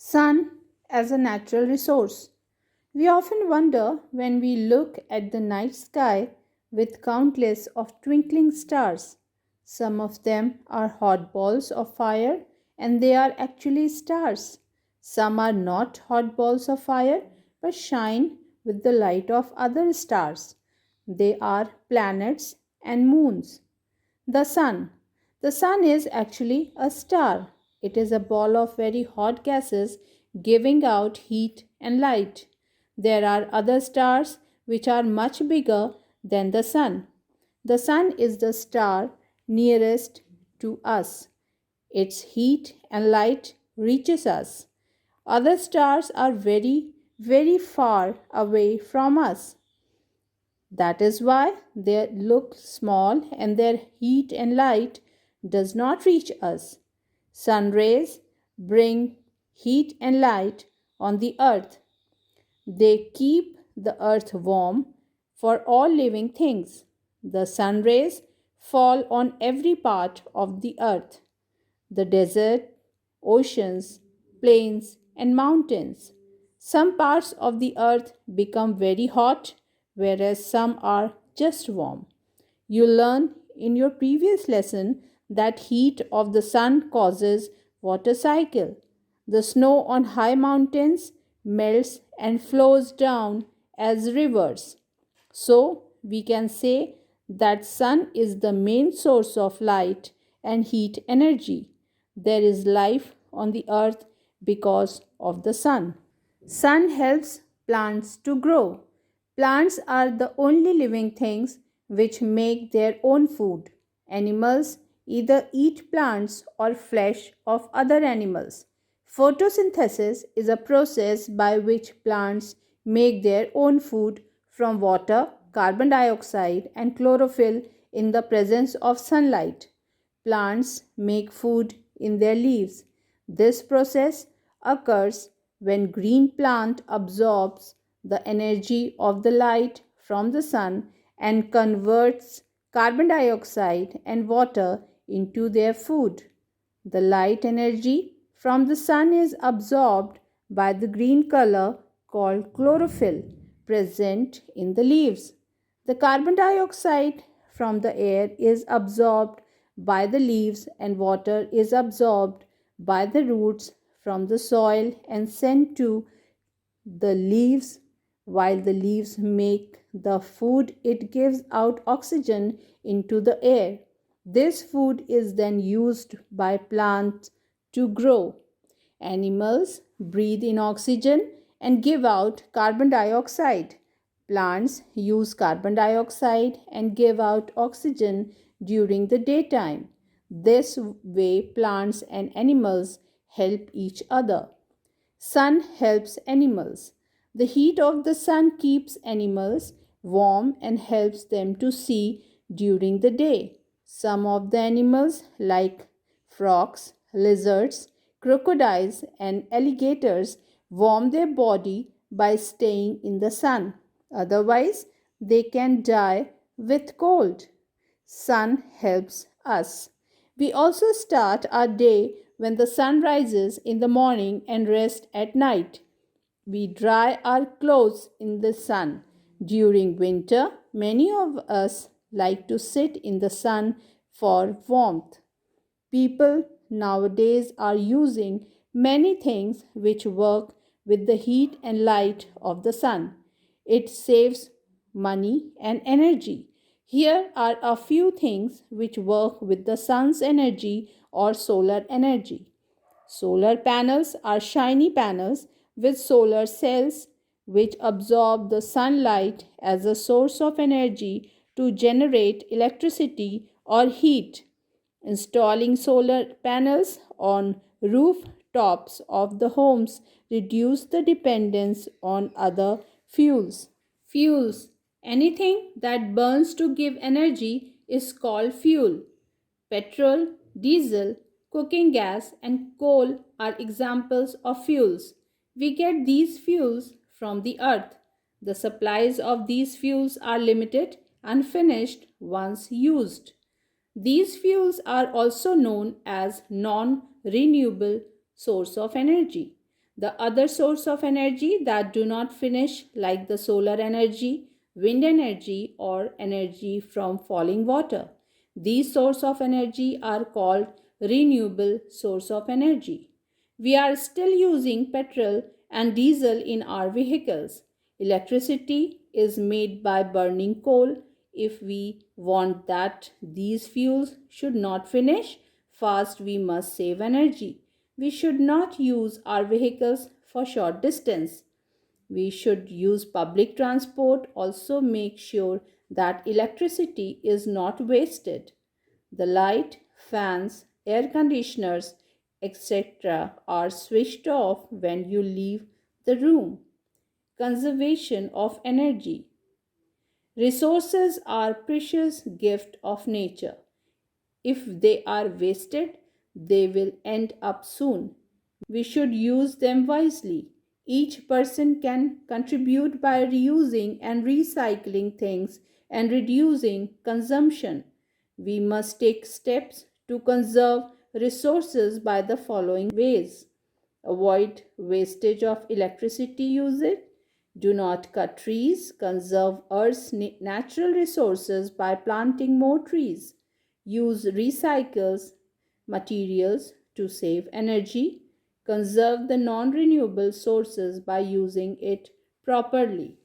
Sun as a natural resource. We often wonder when we look at the night sky with countless of twinkling stars. Some of them are hot balls of fire and they are actually stars. Some are not hot balls of fire but shine with the light of other stars. They are planets and moons. The sun. The sun is actually a star. It is a ball of very hot gases giving out heat and light. There are other stars which are much bigger than the sun. The sun is the star nearest to us. Its heat and light reaches us. Other stars are very, very far away from us. That is why they look small and their heat and light does not reach us. Sun rays bring heat and light on the earth. They keep the earth warm for all living things. The sun rays fall on every part of the earth, the desert, oceans, plains, and mountains. Some parts of the earth become very hot, whereas some are just warm. You learned in your previous lesson that heat of the sun causes water cycle. The snow on high mountains melts and flows down as rivers. So we can say that sun is the main source of light and heat energy. There is life on the earth because of the sun. Sun helps plants to grow. Plants are the only living things which make their own food. Animals either eat plants or flesh of other animals. Photosynthesis is a process by which plants make their own food from water, carbon dioxide, and chlorophyll in the presence of sunlight. Plants make food in their leaves. This process occurs when green plant absorbs the energy of the light from the sun and converts carbon dioxide and water into their food. The light energy from the sun is absorbed by the green color called chlorophyll present in the leaves. The carbon dioxide from the air is absorbed by the leaves and water is absorbed by the roots from the soil and sent to the leaves. While the leaves make the food, it gives out oxygen into the air. This food is then used by plants to grow. Animals breathe in oxygen and give out carbon dioxide. Plants use carbon dioxide and give out oxygen during the daytime. This way, plants and animals help each other. Sun helps animals. The heat of the sun keeps animals warm and helps them to see during the day. Some of the animals, like frogs, lizards, crocodiles, and alligators, warm their body by staying in the sun. Otherwise, they can die with cold. Sun helps us. We also start our day when the sun rises in the morning and rest at night. We dry our clothes in the sun. During winter, many of us like to sit in the sun for warmth. People nowadays are using many things which work with the heat and light of the sun. It saves money and energy. Here are a few things which work with the sun's energy or solar energy. Solar panels are shiny panels with solar cells which absorb the sunlight as a source of energy to generate electricity or heat. Installing solar panels on rooftops of the homes reduce the dependence on other fuels. Fuels. Anything that burns to give energy is called fuel. Petrol, diesel, cooking gas, and coal are examples of fuels. We get these fuels from the earth. The supplies of these fuels are limited and finished once used. These fuels are also known as non renewable source of energy. The other source of energy that do not finish, like the solar energy, wind energy, or energy from falling water. These sources of energy are called renewable source of energy. We are still using petrol and diesel in our vehicles. Electricity is made by burning coal. If we want that these fuels should not finish fast, we must save energy. We should not use our vehicles for short distance. We should use public transport. Also, make sure that electricity is not wasted. The light, fans, air conditioners, etc., are switched off when you leave the room. Conservation of energy. Resources are precious gift of nature. If they are wasted, they will end up soon. We should use them wisely. Each person can contribute by reusing and recycling things and reducing consumption. We must take steps to conserve resources by the following ways: avoid wastage of electricity usage, do not cut trees, conserve Earth's natural resources by planting more trees, use recycles materials to save energy, conserve the non renewable sources by using it properly.